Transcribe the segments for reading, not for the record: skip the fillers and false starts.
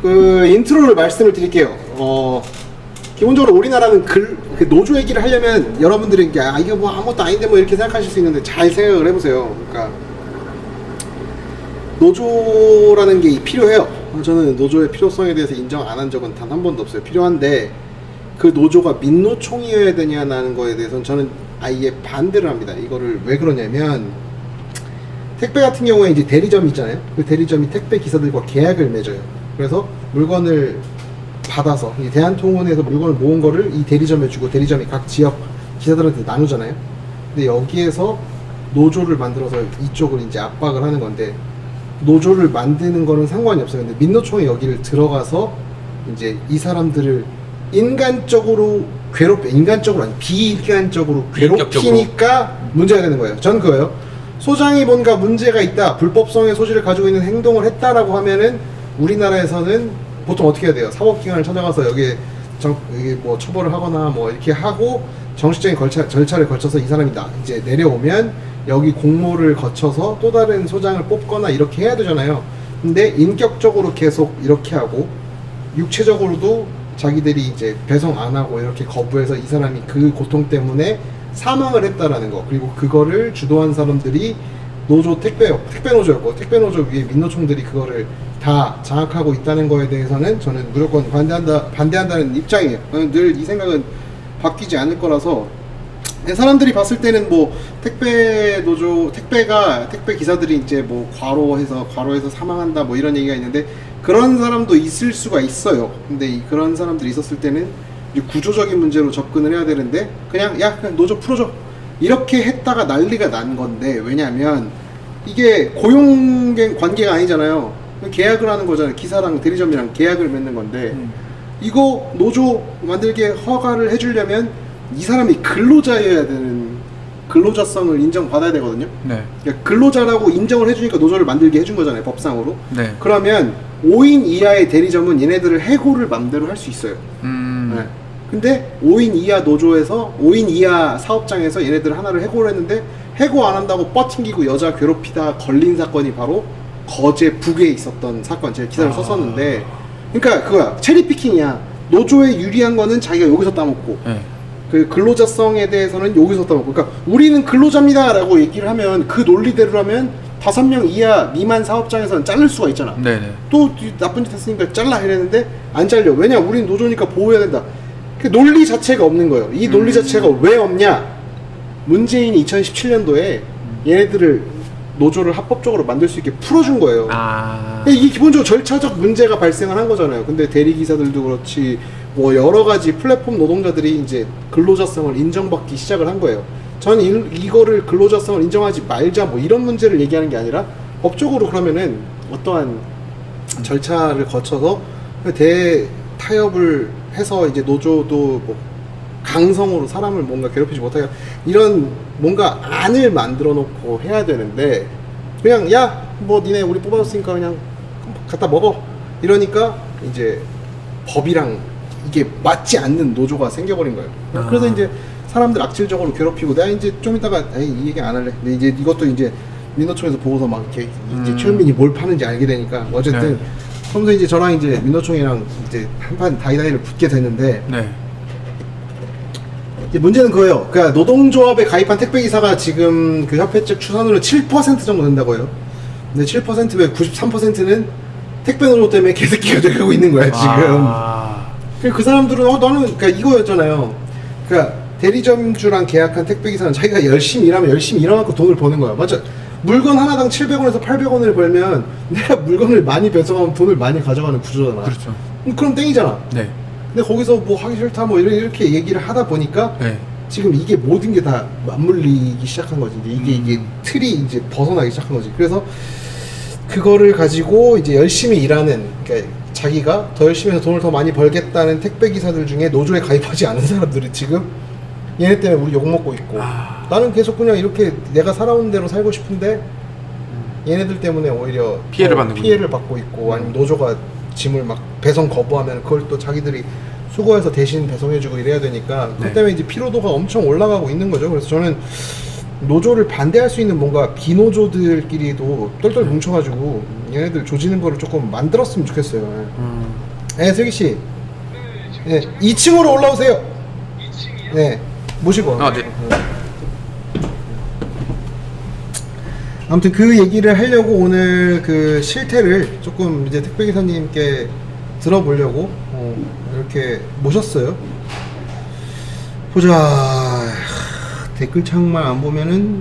그 인트로를 말씀을 드릴게요. 기본적으로 우리나라는 그 노조 얘기를 하려면 여러분들이 이게 뭐 아무것도 아닌데 뭐 이렇게 생각하실 수 있는데 잘 생각을 해보세요. 그러니까 노조라는 게 필요해요. 저는 노조의 필요성에 대해서 인정 안 한 적은 단 한 번도 없어요. 필요한데 그 노조가 민노총이어야 되냐는 거에 대해서는 저는 아예 반대를 합니다. 이거를 왜 그러냐면 택배 같은 경우에 이제 대리점이 있잖아요. 그 대리점이 택배 기사들과 계약을 맺어요. 그래서 물건을 받아서 이 대한통운에서 물건을 모은 거를 이 대리점에 주고 대리점이 각 지역 기사들한테 나누잖아요. 근데 여기에서 노조를 만들어서 이쪽을 이제 압박을 하는 건데 노조를 만드는 거는 상관이 없어요. 근데 민노총이 여기를 들어가서 이제 이 사람들을 인간적으로 인간적으로 아니 비인간적으로 괴롭히니까 문제가 되는 거예요. 전 그거예요. 소장이 뭔가 문제가 있다, 불법성의 소지를 가지고 있는 행동을 했다라고 하면은 우리나라에서는 보통 어떻게 해야 돼요? 사법기관을 찾아가서 여기에 뭐 처벌을 하거나 뭐 이렇게 하고 정식적인 절차를 거쳐서 이 사람이 이제 내려오면 여기 공모를 거쳐서 또 다른 소장을 뽑거나 이렇게 해야 되잖아요. 근데 인격적으로 계속 이렇게 하고 육체적으로도 자기들이 이제 배송 안 하고 이렇게 거부해서 이 사람이 그 고통 때문에 사망을 했다라는 거, 그리고 그거를 주도한 사람들이 노조 택배 노조였고 택배 노조 위에 민노총들이 그거를 다 장악하고 있다는 거에 대해서는 저는 무조건 반대한다는 입장이에요. 저는 늘 이 생각은 바뀌지 않을 거라서. 사람들이 봤을 때는 뭐 택배 기사들이 이제 뭐 과로해서 사망한다 뭐 이런 얘기가 있는데 그런 사람도 있을 수가 있어요. 근데 그런 사람들이 있었을 때는 구조적인 문제로 접근을 해야 되는데 그냥 노조 풀어줘 이렇게 했다가 난리가 난 건데, 왜냐면 이게 고용 관계가 아니잖아요. 계약을 하는 거잖아요. 기사랑 대리점이랑 계약을 맺는 건데 이거 노조 만들게 허가를 해주려면 이 사람이 근로자여야 되는, 근로자성을 인정받아야 되거든요. 네. 그러니까 근로자라고 인정을 해주니까 노조를 만들게 해준 거잖아요, 법상으로. 네. 그러면 5인 이하의 대리점은 얘네들을 해고를 맘대로 할 수 있어요. 네. 근데 5인 이하 노조에서 5인 이하 사업장에서 얘네들 하나를 해고를 했는데 해고 안 한다고 뻗팅기고 여자 괴롭히다 걸린 사건이 바로 거제 북에 있었던 사건. 제가 기사를 썼었는데, 그러니까 그거야, 체리피킹이야. 노조에 유리한 거는 자기가 여기서 따먹고 그 근로자성에 대해서는 여기서 따먹고, 그러니까 우리는 근로자입니다 라고 얘기를 하면 그 논리대로라면 5명 이하 미만 사업장에서는 자를 수가 있잖아. 네네. 또 나쁜 짓 했으니까 잘라 이랬는데 안 잘려. 왜냐, 우리는 노조니까 보호해야 된다. 그 논리 자체가 없는 거예요. 이 논리 자체가 왜 없냐? 문재인이 2017년도에 얘네들을 노조를 합법적으로 만들 수 있게 풀어준 거예요. 이게 기본적으로 절차적 문제가 발생을 한 거잖아요. 근데 대리기사들도 그렇지 뭐 여러 가지 플랫폼 노동자들이 이제 근로자성을 인정받기 시작을 한 거예요. 저는 이거를 근로자성을 인정하지 말자 뭐 이런 문제를 얘기하는 게 아니라 법적으로 그러면은 어떠한 절차를 거쳐서 대타협을 해서 이제 노조도 뭐 강성으로 사람을 뭔가 괴롭히지 못하게 이런 뭔가 안을 만들어 놓고 해야 되는데 그냥 뭐 니네 우리 뽑아줬으니까 그냥 갖다 먹어 이러니까 이제 법이랑 이게 맞지 않는 노조가 생겨버린 거예요. 그래서 이제 사람들 악질적으로 괴롭히고, 내가 이제 좀 이따가 이 얘기 안 할래. 근데 이제 이것도 이제 민노총에서 보고서 막 이렇게 이제 최현민이 뭘 파는지 알게 되니까 어쨌든 그러면서 이제 저랑 이제 민노총이랑 이제 한판 다이다이를 붙게 됐는데 이제 문제는 그거예요. 그러니까 노동조합에 가입한 택배기사가 지금 그 협회 측 추산으로 7% 정도 된다고 해요. 근데 7% 외 93%는 택배 노조 때문에 개새끼가 되고 있는 거야 지금. 그 사람들은 나는 그러니까 이거였잖아요. 그러니까 대리점주랑 계약한 택배기사는 자기가 열심히 일하면 열심히 일해만큼 돈을 버는 거야. 맞아. 물건 하나당 700원에서 800원을 벌면 내가 물건을 많이 배송하면 돈을 많이 가져가는 구조잖아. 그렇죠. 그럼 땡이잖아. 네. 근데 거기서 뭐 하기 싫다 뭐 이렇게 얘기를 하다 보니까 지금 이게 모든 게 다 맞물리기 시작한 거지. 이게 틀이 이제 벗어나기 시작한 거지. 그래서 그거를 가지고 이제 열심히 일하는, 그러니까 자기가 더 열심히 해서 돈을 더 많이 벌겠다는 택배기사들 중에 노조에 가입하지 않은 사람들이 지금 얘네 때문에 우리 욕먹고 있고, 나는 계속 그냥 이렇게 내가 살아온 대로 살고 싶은데 얘네들 때문에 오히려 피해를 받고 있고, 아니면 노조가 짐을 막 배송 거부하면 그걸 또 자기들이 수거해서 대신 배송해주고 이래야 되니까 그 때문에 이제 피로도가 엄청 올라가고 있는 거죠. 그래서 저는 노조를 반대할 수 있는 뭔가 비노조들끼리도 똘똘 뭉쳐가지고 얘네들 조지는 거를 조금 만들었으면 좋겠어요. 네, 슬기 씨. 네, 2층으로 올라오세요. 2층이요? 네, 모시고. 아, 네. 아무튼 그 얘기를 하려고 오늘 그 실태를 조금 이제 택배기사님께 들어보려고 이렇게 모셨어요. 보자. 댓글창만 안 보면은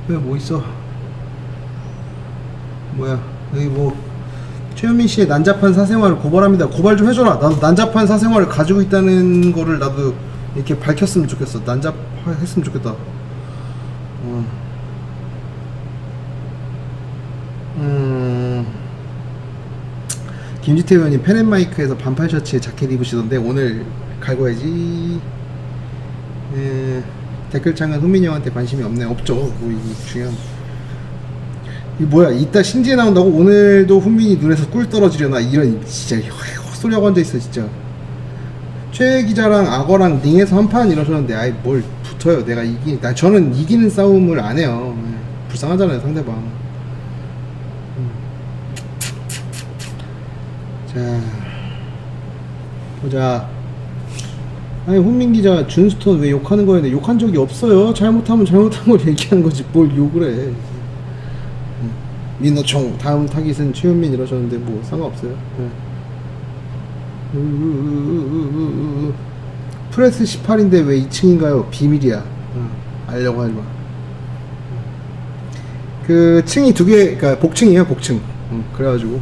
왜 뭐 있어? 뭐야? 여기 뭐 최현민 씨의 난잡한 사생활을 고발합니다. 고발 좀 해줘라. 나도 난잡한 사생활을 가지고 있다는 거를 나도 이렇게 밝혔으면 좋겠어. 난잡했으면 좋겠다. 김지태 의원님 펜앤마이크에서 반팔 셔츠에 자켓 입으시던데 오늘 갈고야지. 댓글창은 훈민이 형한테 관심이 없네. 없죠. 뭐 이게 중요한. 이 뭐야? 이따 신지에 나온다고? 오늘도 훈민이 눈에서 꿀 떨어지려나? 이런 진짜 헛소리하고 앉아 있어 진짜. 최 기자랑 악어랑 링에서 한 판 이러셨는데 아이 뭘 붙어요. 내가 저는 이기는 싸움을 안 해요. 불쌍하잖아요 상대방. 자 보자. 아니 훈민 기자 준스톤 왜 욕하는 거였는데 욕한 적이 없어요. 잘못하면 잘못한 걸 얘기하는 거지 뭘 욕을 해. 민노총 다음 타깃은 최현민 이러셨는데 뭐 상관없어요. 프레스 18인데 왜 2층인가요? 비밀이야. 알려고 하지마. 그 층이 두 개, 그러니까 복층이에요 복층. 그래가지고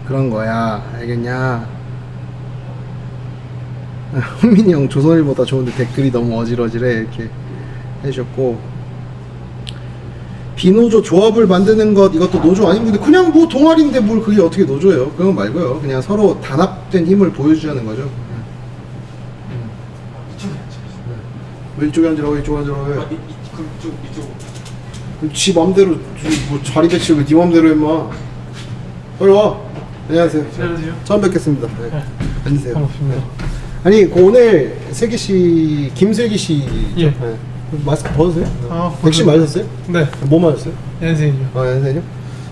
그런 거야. 알겠냐? 훈민이 형 조선일보다 좋은데 댓글이 너무 어질어질해 이렇게 해주셨고, 비노조 조합을 만드는 것 이것도 노조 아니고 근데 그냥 뭐 동아리인데 뭘 그게 어떻게 노조예요? 그건 말고요. 그냥 서로 단합된 힘을 보여주자는 거죠. 왜 이쪽에 앉으라고 이쪽에 앉으라고 해? 이쪽 지 맘대로 뭐 자리 배치고 네 맘대로 해마. 빨리 와. 안녕하세요. 안녕하세요. 처음 뵙겠습니다. 네. 앉으세요. 반갑습니다. 네. 아니 오늘 슬기 씨, 김슬기 씨 예. 네. 마스크 벗으세요? 아, 백신 맞으셨어요? 네. 뭐 맞았어요? 연세이죠. 아 연세요?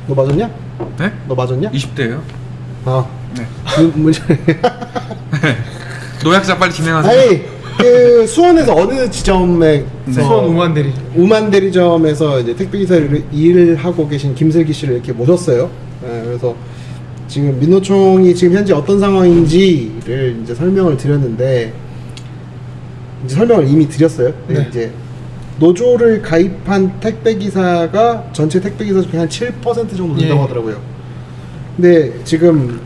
너 맞았냐? 네? 너 맞았냐? 20대예요. 아 네. 문제. 노약자 빨리 진행하세요. 아니 그 수원에서 어느 지점에 수원 우만대리죠. 우만대리점에서 이제 택배기사를 일하고 계신 김슬기 씨를 이렇게 모셨어요. 네, 그래서 지금 민노총이 지금 현재 어떤 상황인지를 이제 설명을 드렸는데 이제 설명을 이미 드렸어요. 네. 이제 노조를 가입한 택배기사가 전체 택배기사 중에 한 7% 정도 된다고 예. 하더라고요. 근데 지금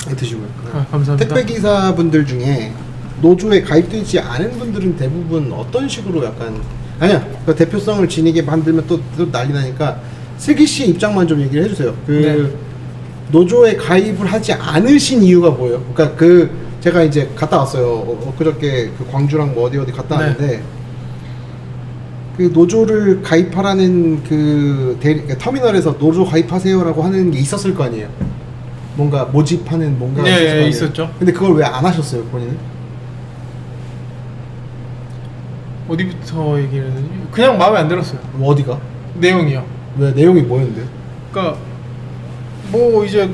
드시고요. 아, 감사합니다. 택배기사 분들 중에 노조에 가입되지 않은 분들은 대부분 어떤 식으로 약간 아니야 그 대표성을 지니게 만들면 또 난리 나니까 슬기 씨의 입장만 좀 얘기를 해주세요. 그 네. 노조에 가입을 하지 않으신 이유가 뭐예요? 그러니까 그 제가 이제 갔다 왔어요. 그저께 그 광주랑 뭐 어디 갔다 네. 왔는데 그 노조를 가입하라는 그 터미널에서 노조 가입하세요라고 하는 게 있었을 거 아니에요. 뭔가 모집하는 뭔가 있었을 거 예, 아니에요. 있었죠. 근데 그걸 왜 안 하셨어요, 본인은? 어디부터 얘기를 해야 되지? 그냥 마음에 안 들었어요. 뭐 어디가? 내용이요. 왜 내용이 뭐였는데? 그러니까 뭐 이제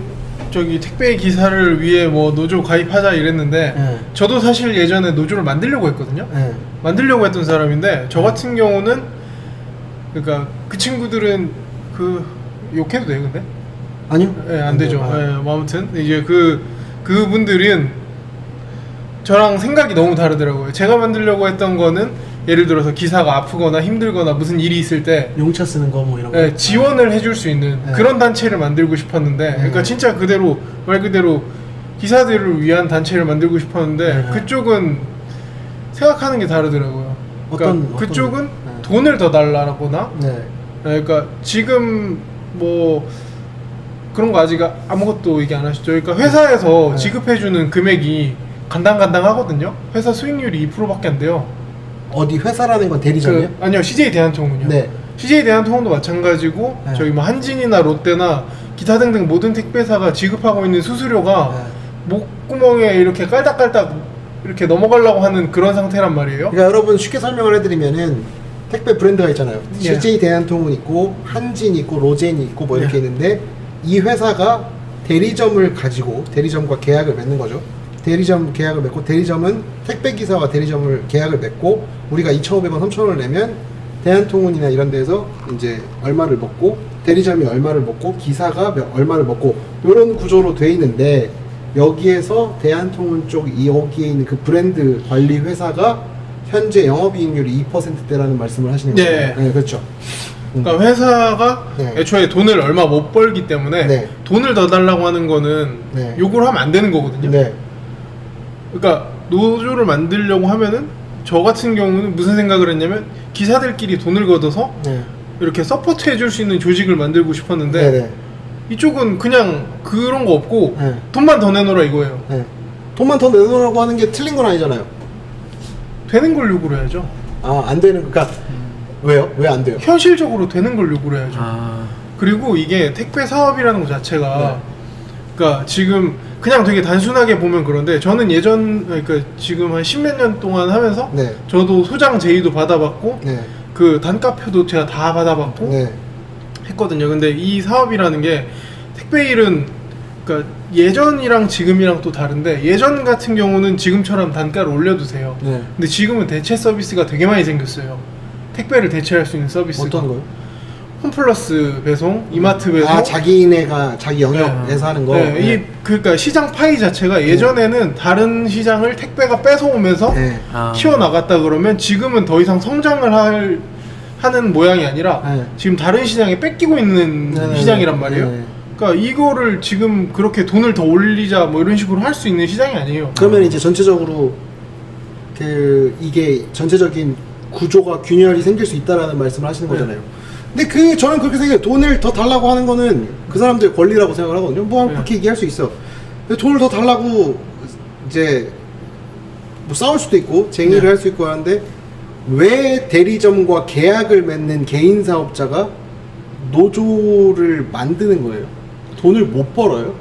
저기 택배 기사를 위해 뭐 노조 가입하자 이랬는데 네. 저도 사실 예전에 노조를 만들려고 했거든요. 네. 만들려고 했던 사람인데 저 같은 경우는 그러니까 그 친구들은 그 욕해도 돼요, 근데? 아니요. 예, 안 되죠. 아. 예, 뭐 아무튼 이제 그분들은 저랑 생각이 너무 다르더라고요. 제가 만들려고 했던 거는 예를 들어서 기사가 아프거나 힘들거나 무슨 일이 있을 때 용차 쓰는 거 뭐 이런 거. 예, 지원을 해줄 수 있는 네. 그런 단체를 만들고 싶었는데, 그러니까 진짜 그대로 말 그대로 기사들을 위한 단체를 만들고 싶었는데 네. 그쪽은 생각하는 게 다르더라고요. 그러니까 어떤 그쪽은 네. 돈을 더 달라거나, 네. 그러니까 지금 뭐 그런 거 아직 아무것도 얘기 안 하시죠. 그러니까 회사에서 네. 지급해주는 금액이 간당간당하거든요. 회사 수익률이 2%밖에 안 돼요. 어디 회사라는 건 대리점이요? 아니요, CJ 대한통운요. 네. CJ 대한통운도 마찬가지고 네. 저희 뭐 한진이나 롯데나 기타 등등 모든 택배사가 지급하고 있는 수수료가 네. 목구멍에 이렇게 깔딱깔딱 이렇게 넘어가려고 하는 그런 상태란 말이에요. 그러니까 여러분 쉽게 설명을 해드리면은 택배 브랜드가 있잖아요. 예. CJ 대한통운 있고 한진 있고 로젠이 있고 뭐 이렇게 예. 있는데 이 회사가 대리점을 가지고 대리점과 계약을 맺는 거죠. 대리점 계약을 맺고 대리점은 택배 기사와 대리점을 계약을 맺고 우리가 2,500원, 3,000원을 내면 대한통운이나 이런 데서 이제 얼마를 먹고 대리점이 얼마를 먹고 기사가 얼마를 먹고 이런 구조로 돼 있는데 여기에서 대한통운 쪽 여기에 있는 그 브랜드 관리 회사가 현재 영업이익률이 2%대라는 말씀을 하시는 거예요. 네. 네, 그렇죠. 그러니까 회사가 네. 애초에 돈을 얼마 못 벌기 때문에 네. 돈을 더 달라고 하는 거는 네. 요구를 하면 안 되는 거거든요. 네. 그러니까 노조를 만들려고 하면은 저 같은 경우는 무슨 생각을 했냐면 기사들끼리 돈을 걷어서 네. 이렇게 서포트 해줄 수 있는 조직을 만들고 싶었는데 네. 네. 이쪽은 그냥 그런 거 없고 네. 돈만 더 내놓으라 이거예요. 네. 돈만 더 내놓으라고 하는 게 틀린 건 아니잖아요. 되는 걸 요구를 해야죠. 아, 안 되는, 그러니까 왜요? 왜 안 돼요? 현실적으로 되는 걸 요구를 해야죠. 아. 그리고 이게 택배 사업이라는 것 자체가 네. 그러니까 지금 그냥 되게 단순하게 보면 그런데 저는 그러니까 지금 한 십몇 년 동안 하면서 네. 저도 소장 제의도 받아봤고 네. 그 단가표도 제가 다 받아봤고 네. 했거든요. 근데 이 사업이라는 게 택배 일은 그러니까 예전이랑 지금이랑 또 다른데 예전 같은 경우는 지금처럼 단가를 올려도 돼요. 네. 근데 지금은 대체 서비스가 되게 많이 생겼어요. 택배를 대체할 수 있는 서비스가. 어떤 거요? 홈플러스 배송, 이마트 배송. 아, 자기네가 자기 영역에서 하는 거. 네, 네. 그러니까 시장 파이 자체가 예전에는 다른 시장을 택배가 뺏어오면서 네. 아. 키워나갔다 그러면 지금은 더 이상 성장을 하는 모양이 아니라 네. 지금 다른 시장에 뺏기고 있는 네, 네, 시장이란 네. 말이에요. 네. 그러니까 이거를 지금 그렇게 돈을 더 올리자 뭐 이런 식으로 할 수 있는 시장이 아니에요. 그러면 이제 전체적으로 이게 전체적인 구조가 균열이 생길 수 있다라는 말씀을 하시는 네. 거잖아요. 근데 저는 그렇게 생각해요. 돈을 더 달라고 하는 거는 그 사람들의 권리라고 생각을 하거든요. 뭐 네. 그렇게 얘기할 수 있어. 근데 돈을 더 달라고 이제 뭐 싸울 수도 있고 쟁의를 네. 할 수 있고 하는데 왜 대리점과 계약을 맺는 개인 사업자가 노조를 만드는 거예요? 돈을 못 벌어요?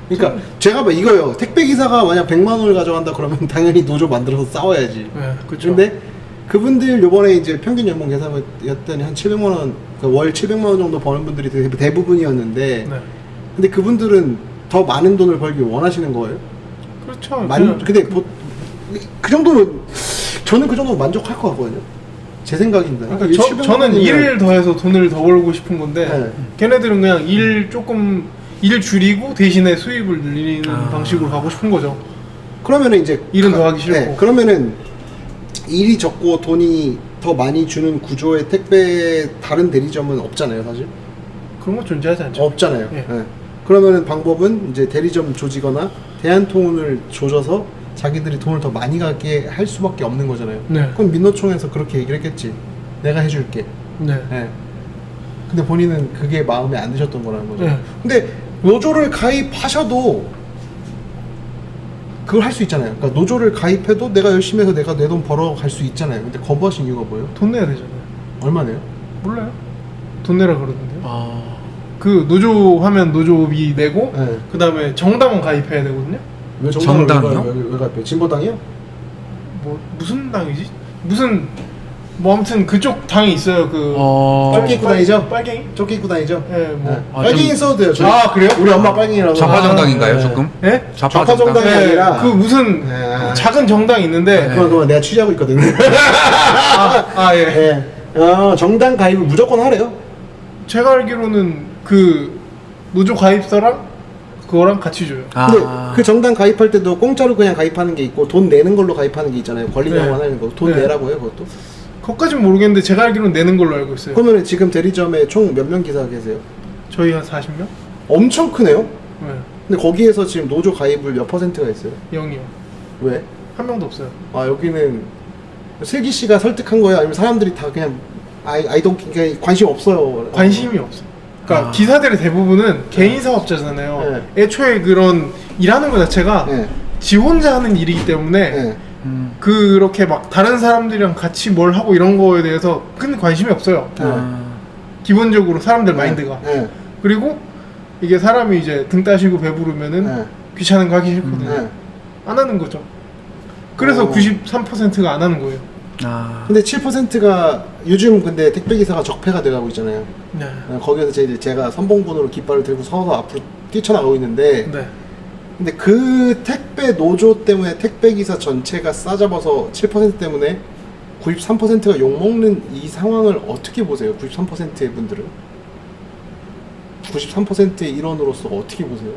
그러니까 제가 봐 이거요. 택배 기사가 만약 100만 원을 가져간다 그러면 당연히 노조 만들어서 싸워야지. 네, 그렇죠. 근데 그분들 요번에 이제 평균 연봉 계산했더니 한 700만 원, 그러니까 월 700만 원 정도 버는 분들이 대부분이었는데 네. 근데 그분들은 더 많은 돈을 벌길 원하시는 거예요? 그렇죠. 근데 그 정도면 저는 그 정도 만족할 것 같거든요. 제 생각인데. 그러니까 저는 일을 더해서 돈을 더 벌고 싶은 건데 네. 걔네들은 그냥 일 줄이고 대신에 수입을 늘리는 방식으로 가고 싶은 거죠. 그러면은 이제 일은 더 하기 싫고. 그러면은 일이 적고 돈이 더 많이 주는 구조의 택배 다른 대리점은 없잖아요, 사실. 그런 건 존재하지 않죠. 없잖아요. 예. 예. 그러면은 방법은 이제 대리점 조지거나 대한통운을 조져서 자기들이 돈을 더 많이 가게 할 수밖에 없는 거잖아요. 네. 그럼 민노총에서 그렇게 얘기를 했겠지. 내가 해줄게. 네. 예. 근데 본인은 그게 마음에 안 드셨던 거라는 거죠. 네. 근데 노조를 가입하셔도 그걸 할 수 있잖아요. 그러니까 노조를 가입해도 내가 열심히 해서 내가 내 돈 벌어 갈 수 있잖아요. 근데 거부하신 이유가 뭐예요? 돈 내야 되잖아요. 얼마 내요? 몰라요? 돈 내라 그러던데요. 아. 그 노조 하면 노조비 내고 네. 그 다음에 정당 가입해야 되거든요. 왜 정당이요? 왜 가입해요? 진보당이요? 뭐 무슨 당이지? 무슨 뭐 아무튼 그쪽 당이 있어요. 그 빨갱이 입고 다니죠? 빨갱이? 조끼 입고 다니죠? 예, 뭐. 네. 아, 빨갱이 좀- 써도 돼요. 아, 그래요? 우리 엄마 빨갱이라고. 좌파 정당인가요, 네. 조금? 예? 좌파 좌파 정당? 정당이 아니라 그 무슨 네. 작은 정당이 있는데 그만 내가 취재하고 있거든. 예. 예. 정당 가입을 무조건 하래요. 제가 알기로는 그 노조 가입서랑 그거랑 같이 줘요. 근데 아. 그 정당 가입할 때도 공짜로 그냥 가입하는 게 있고 돈 내는 걸로 가입하는 게 있잖아요. 권리당원 네. 하는 거. 돈 네. 내라고 해요, 그것도. 그것까진 모르겠는데 제가 알기로는 내는 걸로 알고 있어요. 그러면 지금 대리점에 총 몇 명 기사 계세요? 저희 한 40명? 엄청 크네요. 네. 근데 거기에서 지금 노조 가입을 몇 퍼센트가 있어요? 0이요. 왜? 한 명도 없어요. 아 여기는 슬기 씨가 설득한 거예요? 아니면 사람들이 다 그냥 아이돈 그냥 관심 없어요? 관심이 없어. 그러니까 기사들의 대부분은 개인 사업자잖아요. 애초에 그런 일하는 것 자체가 네. 지 혼자 하는 일이기 때문에 네. 그렇게 막 다른 사람들이랑 같이 뭘 하고 이런 거에 대해서 큰 관심이 없어요. 아. 기본적으로 사람들 마인드가. 네. 그리고 이게 사람이 이제 등 따시고 배부르면은 네. 귀찮은 거 하기 싫거든요. 네. 안 하는 거죠. 그래서 93%가 안 하는 거예요. 근데 7%가 요즘 근데 택배기사가 적폐가 돼가고 있잖아요. 네. 거기에서 제가 선봉군으로 깃발을 들고 서서 앞으로 뛰쳐나가고 있는데 네. 근데 그 택배 노조 때문에 택배기사 전체가 싸잡아서 7% 때문에 93%가 욕먹는 이 상황을 어떻게 보세요? 93%의 분들은 93%의 일원으로서 어떻게 보세요?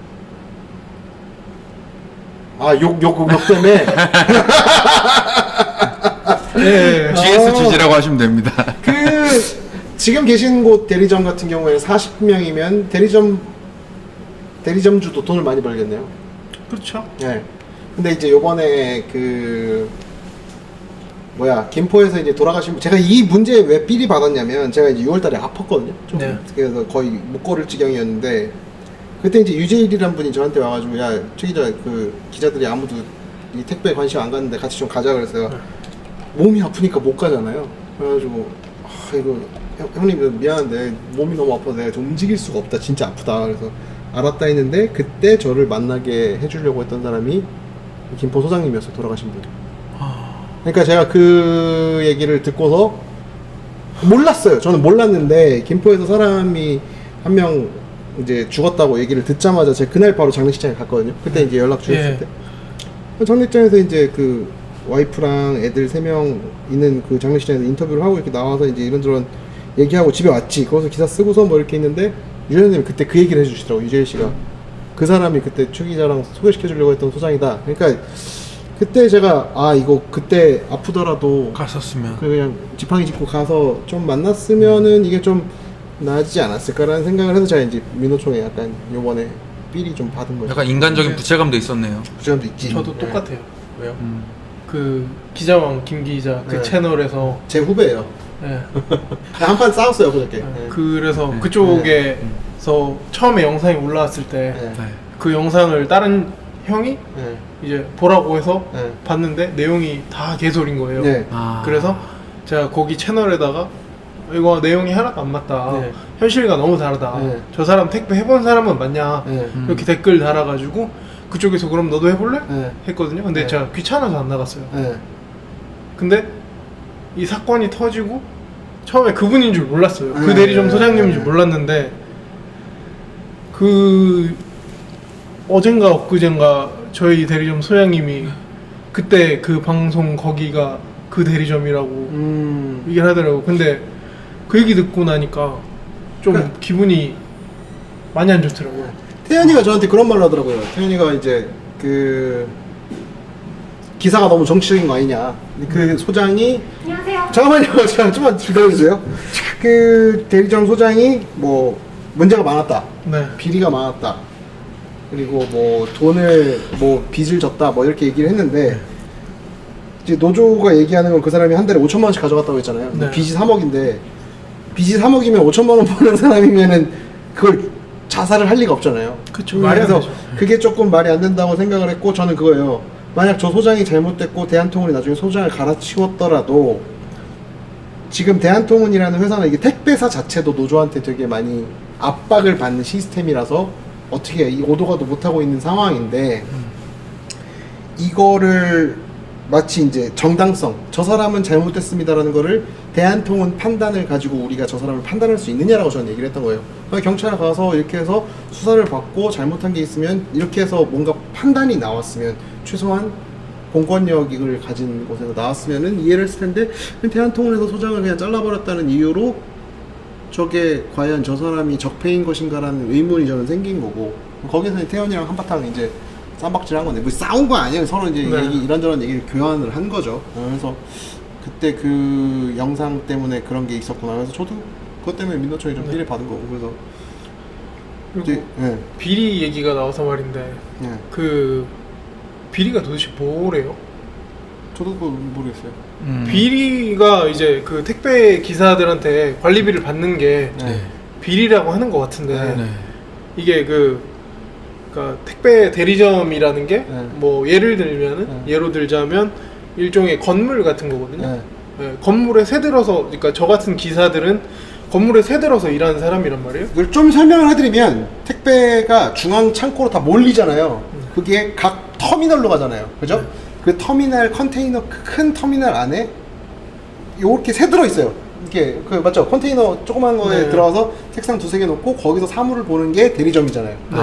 욕 때문에 네. GS 지지라고 하시면 됩니다. 그 지금 계신 곳 대리점 같은 경우에 40명이면 대리점주도 돈을 많이 벌겠네요. 그렇죠. 네. 근데 이제 요번에 김포에서 이제 돌아가신 제가 이 문제에 왜 삘이 받았냐면 제가 이제 6월달에 아팠거든요. 좀. 네. 그래서 거의 못 걸을 지경이었는데 그때 이제 유재일이란 분이 저한테 와가지고 야 최 기자 그 기자들이 아무도 이 택배 관심 안 갔는데 같이 좀 가자 그래서 몸이 아프니까 못 가잖아요. 그래가지고 이거 형님 미안한데 몸이 너무 아파서 내가 좀 움직일 수가 없다. 진짜 아프다. 그래서 알았다 했는데 그때 저를 만나게 해주려고 했던 사람이 김포 소장님이었어요. 돌아가신 분. 그러니까 제가 그 얘기를 듣고서 몰랐어요. 저는 몰랐는데 김포에서 사람이 한 명 이제 죽었다고 얘기를 듣자마자 제가 그날 바로 장례식장에 갔거든요. 그때 이제 연락 주셨을 때 장례식장에서 이제 그 와이프랑 애들 3명 있는 그 장례식장에서 인터뷰를 하고 이렇게 나와서 이제 이런저런 얘기하고 집에 왔지. 거기서 기사 쓰고서 뭐 이렇게 있는데 유현님이 그때 그 얘기를 해주시더라고. 유재일 씨가 그 사람이 그때 최 기자랑 소개시켜주려고 했던 소장이다. 그러니까 그때 제가 이거 그때 아프더라도 갔었으면 그냥 지팡이 짚고 가서 좀 만났으면은 이게 좀 나아지지 않았을까라는 생각을 해서 제가 이제 민노총에 약간 요번에 삘이 좀 받은 거죠. 약간 인간적인 부채감도 있었네요. 부담도 있지. 저도 네. 똑같아요. 왜요? 그 기자왕 김 기자 그 네. 채널에서 제 후배예요. 네. 한판 싸웠어요 그저께. 네. 그래서 네. 그쪽에서 처음에 영상이 올라왔을 때 그 네. 영상을 다른 형이 네. 이제 보라고 해서 네. 봤는데 내용이 다 개소리인 거예요. 네. 그래서 제가 거기 채널에다가 이거 내용이 하나도 안 맞다. 네. 현실과 너무 다르다. 네. 저 사람 택배 해본 사람은 맞냐. 네. 이렇게 댓글 달아가지고 그쪽에서 그럼 너도 해볼래? 네. 했거든요. 근데 네. 제가 귀찮아서 안 나갔어요. 네. 근데 이 사건이 터지고 처음에 그분인 줄 몰랐어요. 그 네. 대리점 소장님인 줄 몰랐는데 그 어젠가 엊그젠가 저희 대리점 소장님이 그때 그 방송 거기가 그 대리점이라고 얘기를 하더라고. 근데 그 얘기 듣고 나니까 좀 기분이 많이 안 좋더라고요. 태연이가 저한테 그런 말을 하더라고요. 태연이가 이제 그 기사가 너무 정치적인 거 아니냐. 그 소장이 안녕하세요. 잠깐만요. 좀만 기다려주세요. 그 대리점 소장이 뭐 문제가 많았다. 네. 비리가 많았다. 그리고 뭐 돈을 뭐 빚을 졌다. 뭐 이렇게 얘기를 했는데 이제 노조가 얘기하는 건 그 사람이 한 달에 5천만 원씩 가져갔다고 했잖아요. 네. 빚이 3억인데 빚이 3억이면 5천만 원 버는 사람이면은 그걸 자살을 할 리가 없잖아요. 그쵸, 말이 안 그래서 되죠. 그게 조금 말이 안 된다고 생각을 했고 저는 그거예요. 만약 저 소장이 잘못됐고 대한통운이 나중에 소장을 갈아치웠더라도 지금 대한통운이라는 회사는 이게 택배사 자체도 노조한테 되게 많이 압박을 받는 시스템이라서 어떻게 이 오도가도 못하고 있는 상황인데 이거를 마치 이제 정당성, 저 사람은 잘못됐습니다라는 거를 대한통운 판단을 가지고 우리가 저 사람을 판단할 수 있느냐라고 저는 얘기를 했던 거예요. 경찰에 가서 이렇게 해서 수사를 받고 잘못한 게 있으면 이렇게 해서 뭔가 판단이 나왔으면 최소한 공권력을 가진 곳에서 나왔으면은 이해를 했을 텐데 대한통운에서 소장을 그냥 잘라버렸다는 이유로 저게 과연 저 사람이 적폐인 것인가라는 의문이 저는 생긴 거고 거기서 태연이랑 한바탕 이제 쌈박질한 건데 뭐 싸운 거 아니에요. 서로 이제 네. 얘기, 이런저런 얘기를 교환을 한 거죠. 그래서 그때 그 영상 때문에 그런 게 있었구나. 그래서 저도 그것 때문에 민노총이 좀 삘을 받은 거고 그래서 그리고 이제 비리 얘기가 나와서 말인데 예. 그 비리가 도대체 뭐래요? 저도 그거 모르겠어요. 비리가 이제 그 택배 기사들한테 관리비를 받는 게 네. 비리라고 하는 것 같은데 네. 이게 그러니까 택배 대리점이라는 게 네. 뭐 예를 들면은 네. 예로 들자면 일종의 건물 같은 거거든요. 네. 네, 건물에 새들어서 그러니까 저 같은 기사들은 건물에 새들어서 일하는 사람이란 말이에요. 이걸 좀 설명을 해드리면 택배가 중앙 창고로 다 몰리잖아요. 그게 각 터미널로 가잖아요. 그죠? 그 터미널 컨테이너 큰 터미널 안에 요렇게 새 들어 있어요. 이렇게 그 맞죠? 컨테이너 조그만 거에 네. 들어가서 책상 두세 개 놓고 거기서 사물을 보는 게 대리점이잖아요. 네.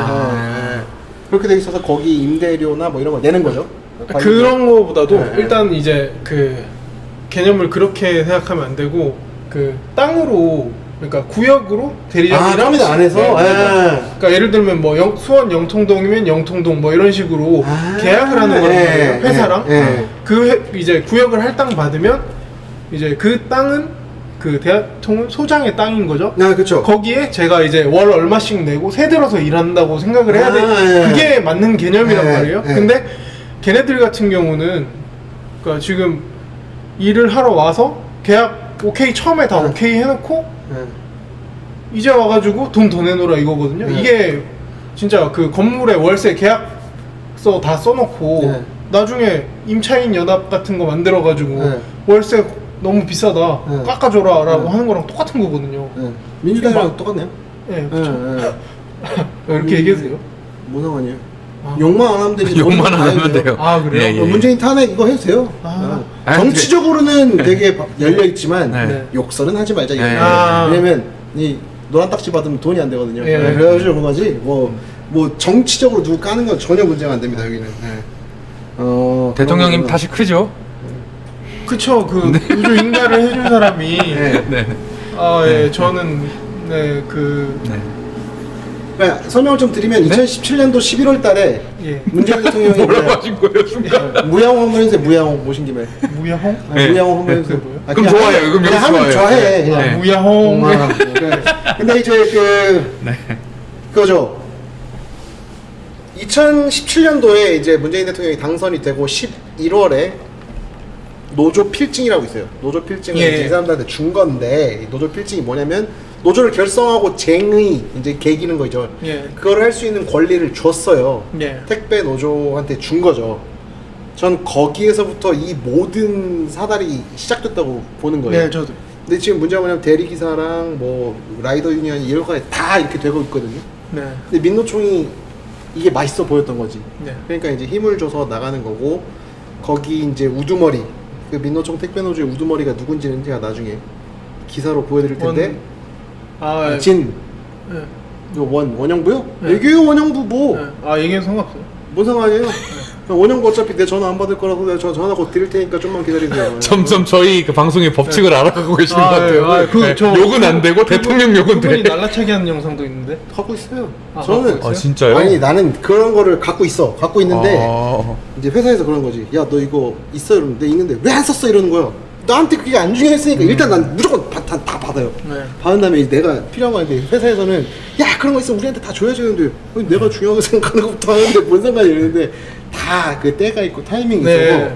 그렇게 돼 있어서 거기 임대료나 뭐 이런 거 내는 거죠. 그런 거보다도 네. 일단 이제 그 개념을 그렇게 생각하면 안 되고 그 땅으로 그러니까 구역으로 대리점이랑 터미널 안에서. 네, 네. 예. 그러니까 예를 들면 뭐 수원 영통동이면 영통동 뭐 이런 식으로 아, 계약을 하는 거란 예, 말이에요. 회사랑 예. 이제 구역을 할당 받으면 이제 그 땅은 그 대통령 소장의 땅인 거죠. 아, 그렇죠. 거기에 제가 이제 월 얼마씩 내고 새 들어서 일한다고 생각을 해야 돼. 예. 그게 맞는 개념이란 예, 말이에요. 예. 근데 걔네들 같은 경우는 그러니까 지금 일을 하러 와서 계약 오케이 처음에 다 예. 오케이 해놓고 예. 이제 와가지고 돈 더 내놓으라 이거거든요. 예. 이게 진짜 그 건물에 월세 계약서 다 써놓고 예. 나중에 임차인 연합 같은 거 만들어가지고 예. 월세 너무 비싸다 예. 깎아줘라라고 예. 하는 거랑 똑같은 거거든요. 예. 민주당이랑 똑같네요. 예, 그렇죠. 예. 이렇게 얘기해주세요. 뭔 상관이에요? 아. 욕만 안 하면 되지. 욕만 안 하면 돼요. 아, 그래요? 예, 예. 문재인 탄핵 이거 해도 돼요. 아. 정치적으로는 되게 열려 있지만 네. 욕설은 하지 말자. 이거. 네. 아. 왜냐면 이 노란 딱지 받으면 돈이 안 되거든요. 예. 그래가지고 그런 거지. 뭐 정치적으로 누구 까는 건 전혀 문제가 안 됩니다. 여기는. 예. 대통령님 그런 탓이 크죠? 그쵸. 그 우주 인가를 해준 사람이 네. 네. 아, 예, 저는 네, 그 네. 그러니까 설명을 좀 드리면 2017년도 11월 달에 예. 문재인 대통령이 뭐라고 하신 거예요, 순간? 무양호 한번 해주세요. 무양호 모신 김에. 무야홍? 네. 무양호 한번 해주세요. 그게 뭐예요? 아, 그럼 그냥 좋아요. 하면- 그럼 그냥 여기서 하면 좋아요. 좋아해. 네. 그냥. 아, 무야홍. 그래. 근데 이제 네. 그거죠. 2017년도에 이제 문재인 대통령이 당선이 되고 11월에 노조 필증이라고 있어요. 노조 필증을 예. 이제 이 사람들한테 준 건데 이 노조 필증이 뭐냐면 노조를 결성하고 쟁의 이제 개기는 거죠. 예. 그걸 할 수 있는 권리를 줬어요. 예. 택배 노조한테 준 거죠. 전 거기에서부터 이 모든 사달이 시작됐다고 보는 거예요. 네, 저도. 근데 지금 문제가 뭐냐면 대리기사랑 뭐 라이더 유니언 이런 거에 다 이렇게 되고 있거든요. 네. 근데 민노총이 이게 맛있어 보였던 거지. 네. 그러니까 이제 힘을 줘서 나가는 거고 거기 이제 우두머리 그 민노총 택배노조의 우두머리가 누군지는 제가 나중에 기사로 보여드릴 텐데 아, 예. 진 예. 이거 원영부요? 네. 얘기해요 원영부 뭐? 예. 아, 얘기해도 상관없어요. 뭔 상관이에요? 원영부 어차피 내 전화 안 받을 거라서 내가 전화 곧 드릴 테니까 좀만 기다리세요. 점점 저희 그 방송의 법칙을 알아가고 계시는 것 같아요. 네. 욕은 안 되고 대통령 욕은 그분이 돼. 날라차기 하는 영상도 있는데. 갖고 있어요. 아, 저는 갖고 아 진짜요? 아니 나는 그런 거를 갖고 있어. 갖고 있는데 아. 이제 회사에서 그런 거지. 야 너 이거 있어 이러는데 있는데 왜 안 썼어 이러는 거야. 나한테 그게 안 중요했으니까 일단 난 무조건 다 받아요. 네. 받은 다음에 이제 내가 필요한 거 하는데 회사에서는 야 그런 거 있으면 우리한테 다 줘야지 하는데 아니, 내가 중요하게 생각하는 것부터 하는데 뭔 상관이 이러는데 다 그 때가 있고 타이밍이 네. 있어서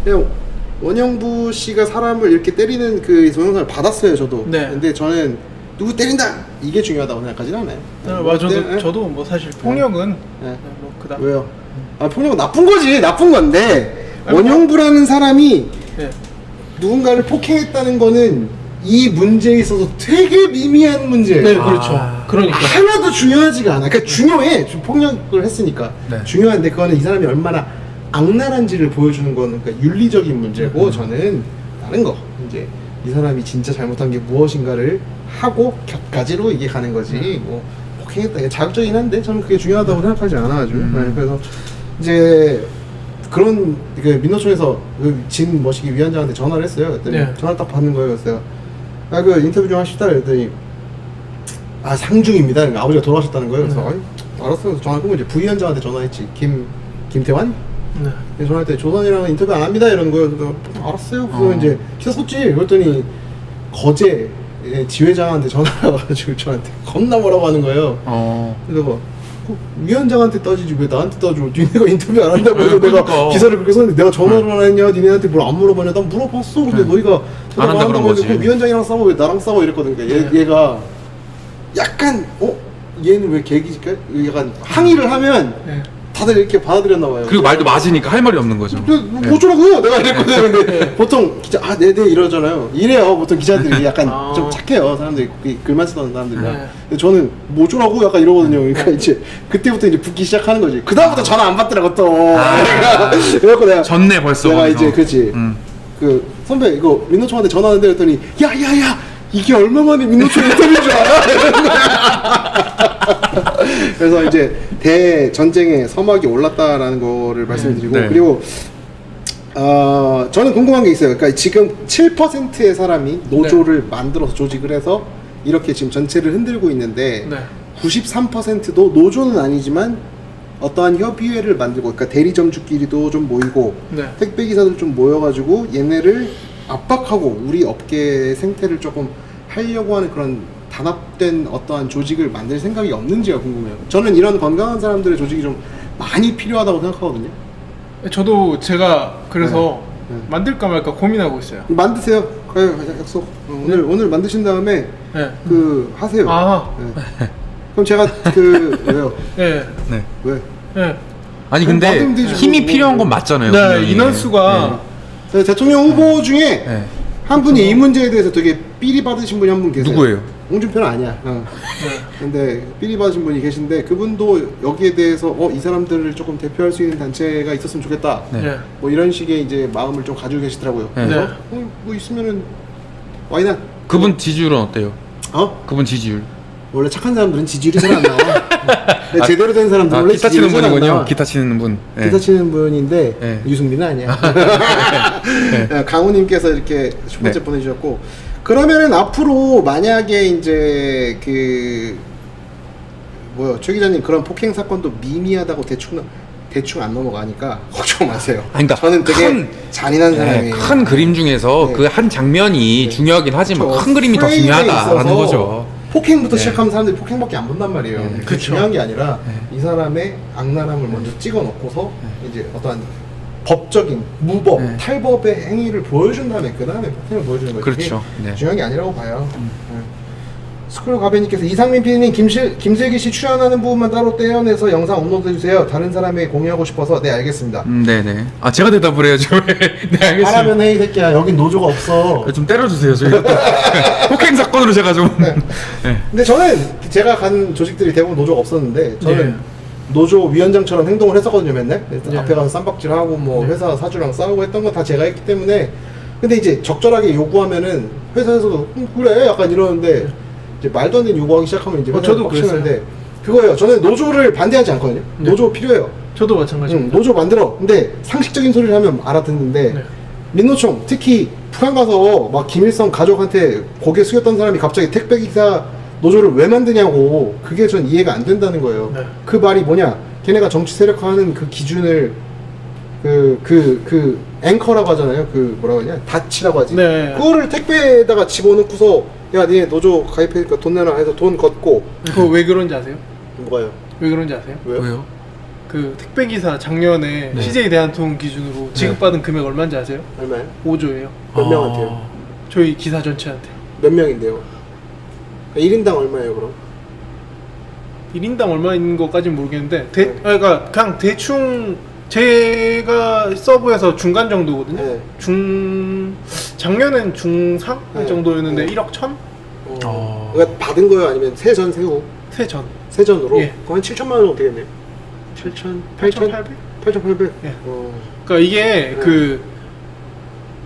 그냥 원영부 씨가 사람을 이렇게 때리는 그 동영상을 받았어요 저도. 네. 근데 저는 누구 때린다 이게 중요하다고 생각하진 않아요. 맞아, 네. 저도 뭐 사실 폭력은 네. 뭐 그다. 왜요? 아 폭력은 나쁜 거지 나쁜 건데 아니, 원영부라는 사람이 예. 누군가를 폭행했다는 거는 이 문제에 있어서 되게 미미한 문제예요. 네, 그렇죠. 그러니까. 하나도 중요하지가 않아. 그러니까 중요해. 폭력을 했으니까 네. 중요한데 그거는 이 사람이 얼마나 악랄한지를 보여주는 거는 그러니까 윤리적인 문제고 저는 다른 거 이제 이 사람이 진짜 잘못한 게 무엇인가를 하고 곁가지로 이게 가는 거지. 뭐 폭행했다. 이게 자극적이긴 한데 저는 그게 중요하다고 생각하지 않아가지고 네, 그래서 이제 그런 그 민노총에서 그 진 머시기 위원장한테 전화를 했어요. 그랬더니 네. 전화를 딱 받는 거예요. 그래서 내가 그 인터뷰 좀 하시다 그랬더니 아 상중입니다. 그러니까 아버지가 돌아가셨다는 거예요. 그래서 아니, 알았어. 그래서 전화 끊고 이제 부위원장한테 전화했지. 김태환? 네. 전화할 때 조선이랑은 인터뷰 안 합니다 이러는 거예요. 그래서 알았어요. 그래서 이제 기사 썼지. 그랬더니 거제 지회장한테 전화가 와가지고 저한테 겁나 뭐라고 하는 거예요. 그래서 뭐 위원장한테 따지지 왜 나한테 따져? 니네가 인터뷰 안 한다고 해서 내가 그러니까. 기사를 그렇게 썼는데 내가 전화를 안 했냐? 니네한테 뭘 안 물어봤냐? 난 물어봤어. 근데 너희가 안 한다 그런 거지. 그 위원장이랑 싸워 왜 나랑 싸워 이랬거든. 그러니까 얘가 약간 얘는 왜 계기질까? 약간 항의를 하면 네. 다들 이렇게 받아들였나 봐요. 그리고 말도 맞으니까 할 말이 없는 거죠. 뭐 어쩌라고요? 내가 이랬거든. 근데 보통 기자 네네 이러잖아요. 이래요. 보통 기자들이 약간 좀 착해요. 사람들이 글만 쓰던 사람들이랑. 근데 저는 뭐 어쩌라고 약간 이러거든요. 그러니까 이제 그때부터 이제 붙기 시작하는 거지. 그 다음부터 전화 안 받더라고 또. 그래갖고 내가 졌네 벌써. 내가 거기서. 이제 그치. 그 선배 이거 민노총한테 전화하는데 그랬더니 야야야 이게 얼마만에 민노총 인터뷰인 줄 알아? 이러는 거야. 그래서 이제 대전쟁의 서막이 올랐다라는 거를 말씀드리고 네. 그리고 저는 궁금한 게 있어요. 그러니까 지금 7%의 사람이 노조를 만들어서 조직을 해서 이렇게 지금 전체를 흔들고 있는데 네. 93%도 노조는 아니지만 어떠한 협의회를 만들고 그러니까 대리점주끼리도 좀 모이고 네. 택배기사들 좀 모여가지고 얘네를 압박하고 우리 업계의 생태를 조금 하려고 하는 그런 단합된 어떠한 조직을 만들 생각이 없는지가 궁금해요. 저는 이런 건강한 사람들의 조직이 좀 많이 필요하다고 생각하거든요. 저도 제가 그래서 네. 만들까 말까 고민하고 있어요. 만드세요. 가요, 약속. 오늘 만드신 다음에 네. 그 하세요. 아, 네. 그럼 제가 그 왜요? 네. 네. 왜? 네. 아니 근데 만들면 되지, 힘이 뭐. 필요한 건 맞잖아요. 네, 분명히. 인원수가 네, 대통령 후보 중에 네. 한 분이 이 문제에 대해서 되게 삐리 받으신 분이 한 분 계세요. 누구예요? 홍준표는 아니야. 근데 삐리 받으신 분이 계신데 그분도 여기에 대해서 이 사람들을 조금 대표할 수 있는 단체가 있었으면 좋겠다. 네. 네. 뭐 이런 식의 이제 마음을 좀 가지고 계시더라고요. 네. 그래서 네. 뭐 있으면은 와이나. 그분 지지율은 어때요? 그분 지지율. 원래 착한 사람들은 지지율이 잘 안 나와. 근데 제대로 된 사람들은 원래 기타 치는 지지율이 잘안 분이군요. 나와. 기타 치는 분. 네. 기타 치는 분인데 네. 유승민은 아니야. 강우님께서 이렇게 첫 번째 네. 보내주셨고 그러면은 앞으로 만약에 이제 그 뭐요 최 기자님 그런 폭행 사건도 미미하다고 대충 안 넘어가니까 걱정 마세요. 그러니까 저는 되게 큰- 잔인한 사람이에요. 큰 그림 중에서 네. 그 한 장면이 네. 중요하긴 하지만 그렇죠. 큰 그림이 더 프레임에 중요하다라는 있어서 거죠. 폭행부터 네. 시작하면 사람들이 폭행밖에 안 본단 말이에요. 그게 그쵸. 중요한 게 아니라 이 사람의 악랄함을 먼저 찍어 놓고서 이제 어떠한 법적인 무법, 네. 탈법의 행위를 보여준 다음에 그 다음에 폭행을 보여주는 거죠. 그렇죠. 그게 네. 중요한 게 아니라고 봐요. 네. 스크롤 가베님께서 이상민 PD님 김슬기 씨 출연하는 부분만 따로 떼어내서 영상 업로드 해주세요. 다른 사람에게 공유하고 싶어서. 네, 알겠습니다. 네네. 아 제가 대답을 해야죠. 네 알겠습니다. 하라면 해 이 새끼야. 여긴 노조가 없어. 좀 때려주세요. 저희 폭행 사건으로 제가 좀. 네. 근데 저는 제가 간 조직들이 대부분 노조가 없었는데 저는 네. 노조 위원장처럼 행동을 했었거든요 맨날. 그래서 네. 앞에 가서 쌈박질하고 뭐 네. 회사 사주랑 싸우고 했던 건 다 제가 했기 때문에. 근데 이제 적절하게 요구하면은 회사에서도 그래 약간 이러는데 이제 말도 안 되는 요구하기 시작하면 이제 저도 빡치는데 그거예요. 저는 노조를 반대하지 않거든요. 네. 노조 필요해요. 저도 마찬가지입니다. 노조 만들어. 근데 상식적인 소리를 하면 알아듣는데 네. 민노총 특히 북한 가서 막 김일성 가족한테 고개 숙였던 사람이 갑자기 택배기사 노조를 왜 만드냐고. 그게 전 이해가 안 된다는 거예요. 네. 그 말이 뭐냐? 걔네가 정치 세력화하는 그 기준을 그 앵커라고 하잖아요. 그 뭐라고 하냐? 다치라고 하지. 네. 그거를 택배에다가 집어넣고서 야, 니네 노조 가입하니까 돈 내놔 해서 돈 걷고. 그거 왜 그런지 아세요? 뭐가요? 왜 그런지 아세요? 왜요? 왜요? 그 택배기사 작년에 네. CJ 대한통운 기준으로 지급받은 금액 얼마인지 아세요? 얼마요? 5조예요. 몇 명한테요? 저희 기사 전체한테요. 몇 명인데요? 1인당 얼마예요, 그럼? 1인당 얼마인 것까지는 모르겠는데 네. 그러니까 그냥 대충 제가 서브에서 중간 정도거든요. 네. 작년엔 중상 네. 정도였는데 네. 1억 1천? 그러니까 받은 거요? 아니면 세전 세후? 세전. 세전으로? 예. 그럼 한 7천만 원 정도 되겠네요. 8천? 8,800? 8,800? 예. 어. 그러니까 이게 네. 그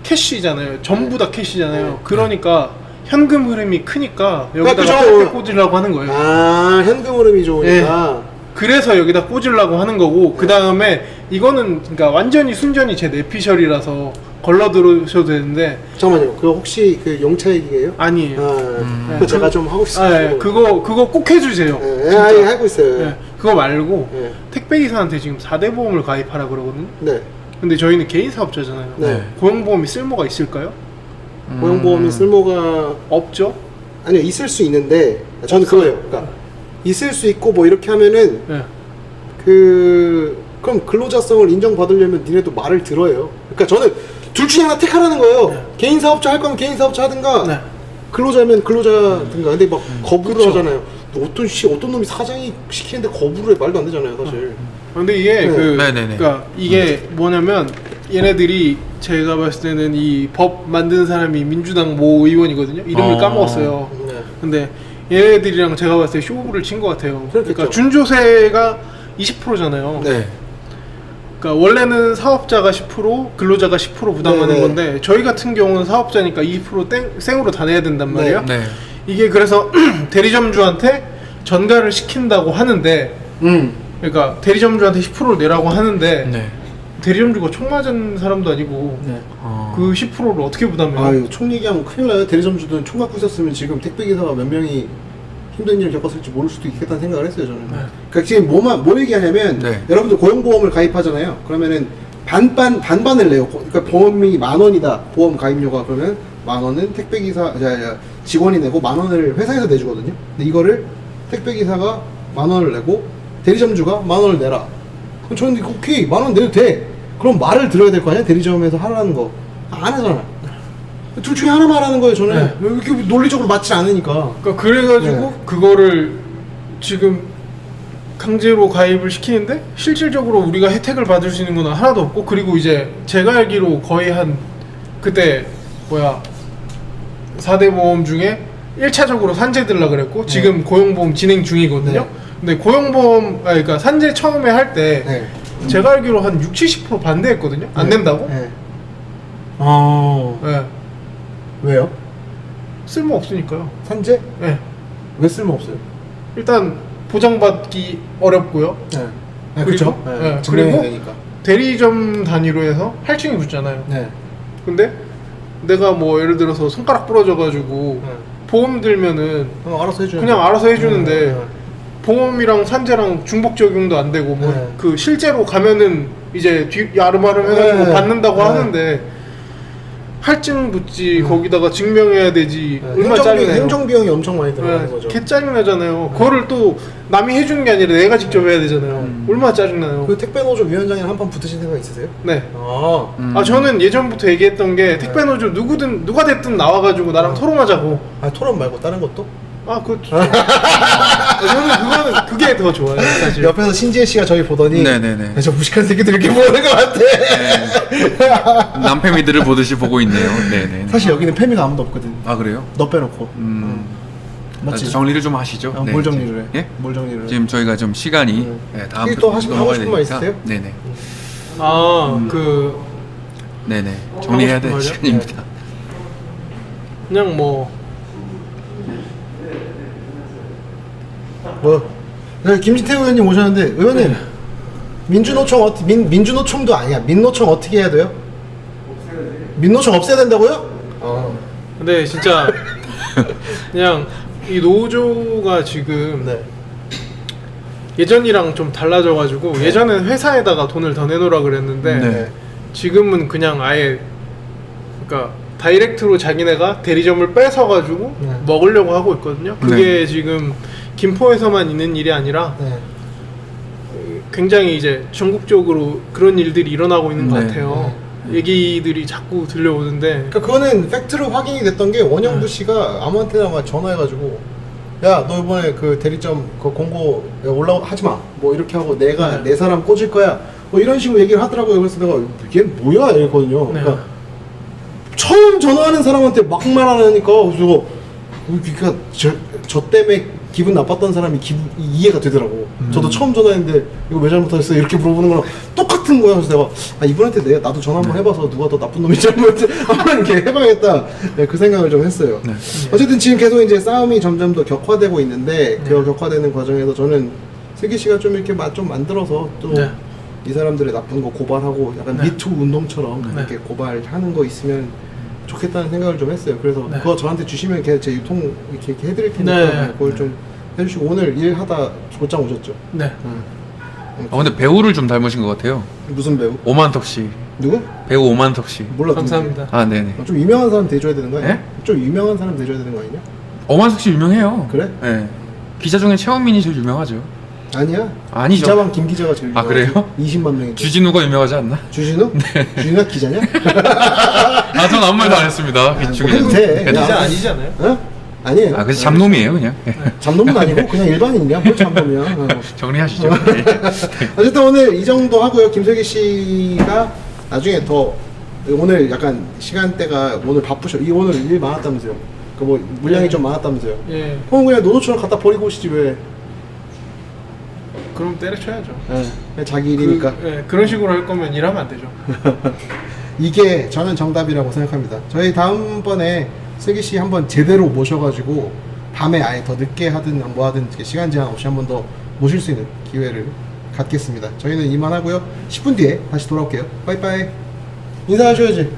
캐시잖아요. 전부 다 캐시잖아요. 네. 그러니까 현금 흐름이 크니까 그죠. 여기다가 택배 꽂으려고 하는 거예요. 아, 현금 흐름이 좋으니까. 그래서 여기다 꽂으려고 하는 거고 그 다음에 이거는 그러니까 완전히 순전히 제 내피셜이라서 걸러 들으셔도 되는데 잠깐만요. 그거 혹시 그 용차 얘기예요? 아니에요. 아, 네. 그거 제가 좀 하고 싶어요. 아, 예. 그거 꼭 해주세요. 예, 진짜. 예, 하고 있어요. 예. 그거 말고 예. 택배기사한테 지금 4대 보험을 가입하라 그러거든요. 네. 근데 저희는 개인 사업자잖아요. 네. 고용보험이 쓸모가 있을까요? 고용보험이 쓸모가 없죠. 아니요, 있을 수 있는데 저는 없어요. 그거예요. 그러니까 있을 수 있고 뭐 이렇게 하면은 네. 그럼 근로자성을 인정받으려면 니네도 말을 들어요. 그러니까 저는 둘 중에 하나 택하라는 거예요. 네. 개인 사업자 할 거면 개인 사업자 하든가 네. 근로자면 근로자든가. 근데 막 거부를 그쵸. 하잖아요. 어떤 놈이 사장이 시키는데 거부를 해 말도 안 되잖아요 사실. 근데 이게 네. 네네네. 그러니까 이게 뭐냐면 얘네들이 제가 봤을 때는 이 법 만든 사람이 민주당 모 의원이거든요. 이름을 까먹었어요. 네. 근데 얘네들이랑 제가 봤을 때 쇼부를 친 것 같아요. 그렇겠죠. 그러니까 준조세가 20%잖아요. 네. 그러니까 원래는 사업자가 10%, 근로자가 10% 부담하는 네네. 건데 저희 같은 경우는 사업자니까 20% 생으로 다 내야 된단 말이에요. 네. 이게 그래서 대리점주한테 전가를 시킨다고 하는데 그러니까 대리점주한테 10%를 내라고 하는데 네. 대리점주가 총 맞은 사람도 아니고 네. 그 10%를 어떻게 부담해요? 아 이거 총 얘기하면 큰일 나요. 대리점주들은 총 갖고 있었으면 지금 택배기사가 몇 명이 힘든 일을 겪었을지 모를 수도 있겠다는 생각을 했어요 저는. 그러니까 지금 뭘 얘기하냐면 네. 여러분들 고용보험을 가입하잖아요. 그러면은 반반을 내요. 그러니까 보험이 10,000원이다. 보험 가입료가 그러면 10,000원은 택배기사 직원이 내고 10,000원을 회사에서 내주거든요. 근데 이거를 택배기사가 10,000원을 내고 대리점주가 10,000원을 내라. 그럼 저는 이거 오케이 10,000원 내도 돼. 그럼 말을 들어야 될 거 아니야? 대리점에서 하라는 거 안 하잖아. 둘 중에 하나 말하는 거예요 저는. 네. 이렇게 논리적으로 맞지 않으니까. 그러니까 그래가지고 그거를 지금 강제로 가입을 시키는데 실질적으로 우리가 혜택을 받을 수 있는 건 하나도 없고 그리고 이제 제가 알기로 거의 한 그때 4대 보험 중에 1차적으로 산재 들라 그랬고 지금 고용보험 진행 중이거든요. 네. 근데 고용보험 그러니까 산재 처음에 할 때 네. 제가 알기로 한 60-70% 반대했거든요. 안 된다고? 네. 네. 왜요? 쓸모 없으니까요. 산재? 네. 왜 쓸모 없어요? 일단 보장받기 어렵고요. 네. 그리고? 네. 그리고 되니까. 대리점 단위로 해서 할증이 붙잖아요. 네. 근데 내가 뭐 예를 들어서 손가락 부러져가지고 보험 들면은 알아서 해줘요. 그냥 알아서 해주는데 보험이랑 산재랑 중복 적용도 안 되고 뭐 네. 그 실제로 가면은 이제 야름야름 해가지고 네. 받는다고 네. 하는데 할증 붙지 거기다가 증명해야 되지 네. 얼마 짜리나요? 행정 비용이 엄청 많이 들어가는 거죠. 개 짜증나잖아요. 그거를 또 남이 해주는 게 아니라 내가 직접 해야 되잖아요. 얼마나 짜증나요. 그 택배노조 위원장이랑 한판 붙으신 생각 있으세요? 네. 아, 저는 예전부터 얘기했던 게 택배노조 누가 됐든 나와가지고 나랑 토론하자고. 토론 말고 다른 것도? 그것도 저는 그거는 그게 더 좋아요 사실. 옆에서 신지혜 씨가 저희 보더니 네네네. 저 무식한 새끼들 이렇게 보는 것 같아. 남패미들을 보듯이 보고 있네요. 네네. 사실 여기는 패미가 아무도 없거든. 아 그래요? 너 빼놓고. 맞지? 정리를 좀 하시죠. 네. 뭘 정리를 해? 예? 뭘 정리를 해? 지금 저희가 좀 시간이 다음 또 하고 싶은 말 있으세요? 네네. 네네. 정리해야 될 하고 싶은 시간입니다. 그냥 뭐 김진태 의원님 오셨는데 의원님 민주노총 민주노총도 아니야. 민노총 어떻게 해야 돼요? 민노총 없애야 된다고요? 근데 진짜 그냥 이 노조가 지금 네. 예전이랑 좀 달라져가지고 예전엔 회사에다가 돈을 더 내놓으라 그랬는데 네. 지금은 그냥 아예 그러니까 다이렉트로 자기네가 대리점을 뺏어가지고 먹으려고 하고 있거든요. 그게 지금 김포에서만 있는 일이 아니라 굉장히 이제 전국적으로 그런 일들이 일어나고 있는 것 같아요. 얘기들이 자꾸 들려오는데 그러니까 그거는 팩트로 확인이 됐던 게 원영두 씨가 아무한테나 막 전화해가지고 야 너 이번에 그 대리점 그 공고 하지 마 뭐 이렇게 하고 내가 내 사람 꽂을 거야 뭐 이런 식으로 얘기를 하더라고요. 그래서 내가 얘 뭐야 이랬거든요. 그러니까 처음 전화하는 사람한테 막 말하니까 그래서 그러니까 저 때문에 기분 나빴던 사람이 이해가 되더라고. 저도 처음 전화했는데 이거 왜 잘못하셨어? 이렇게 물어보는 거랑 똑같은 거야. 그래서 내가 이분한테 나도 전화 한번 해봐서 누가 더 나쁜 놈인지 한번 이렇게 해봐야겠다. 그 생각을 좀 했어요. 어쨌든 지금 계속 이제 싸움이 점점 더 격화되고 있는데 그 격화되는 과정에서 저는 슬기 씨가 좀 이렇게 좀 만들어서 또 이 사람들의 나쁜 거 고발하고 약간 미투 운동처럼 이렇게 고발하는 거 있으면 좋겠다는 생각을 좀 했어요. 그래서 그거 저한테 주시면 제 유통 이렇게 해드릴 테니까 그걸 좀 해주시고 오늘 일하다 곧장 오셨죠? 네. 근데 배우를 좀 닮으신 것 같아요. 무슨 배우? 오만석 씨. 누구? 배우 오만석 씨. 몰라. 감사합니다. 아 네네. 좀 유명한 사람 대줘야 되는 거 아니야? 네? 좀 유명한 사람 대줘야 되는 거 아니냐? 오만석 씨 유명해요. 그래? 네. 기자 중에 최원민이 제일 유명하죠. 아니야. 아니죠. 기자방 김 기자가 제일 유명하지. 그래요? 20만 명이. 주진우가 유명하지 않나? 주진우? 주진우가 기자냐? 전 아무 말도 안 했습니다. 해도 돼. 기자 아니잖아요. 어? 아니에요. 그래서 잡놈이에요 그냥. 잡놈은 아니고 그냥 일반인이야. 뭘 잡놈이야. 정리하시죠. 어쨌든 오늘 이 정도 하고요. 김슬기 씨가 나중에 더 오늘 약간 시간대가 오늘 바쁘셔. 오늘 일 많았다면서요. 그 뭐 물량이 좀 많았다면서요. 예. 그럼 그냥 노노처럼 갖다 버리고 오시지 왜? 그럼 때려쳐야죠. 그냥 자기 일이니까. 그런 식으로 할 거면 일하면 안 되죠. 이게 저는 정답이라고 생각합니다. 저희 다음번에 슬기 씨 한번 제대로 모셔가지고 밤에 아예 더 늦게 하든 뭐 하든 시간 제한 없이 한번 더 모실 수 있는 기회를 갖겠습니다. 저희는 이만 하고요. 10분 뒤에 다시 돌아올게요. 빠이빠이. 인사하셔야지.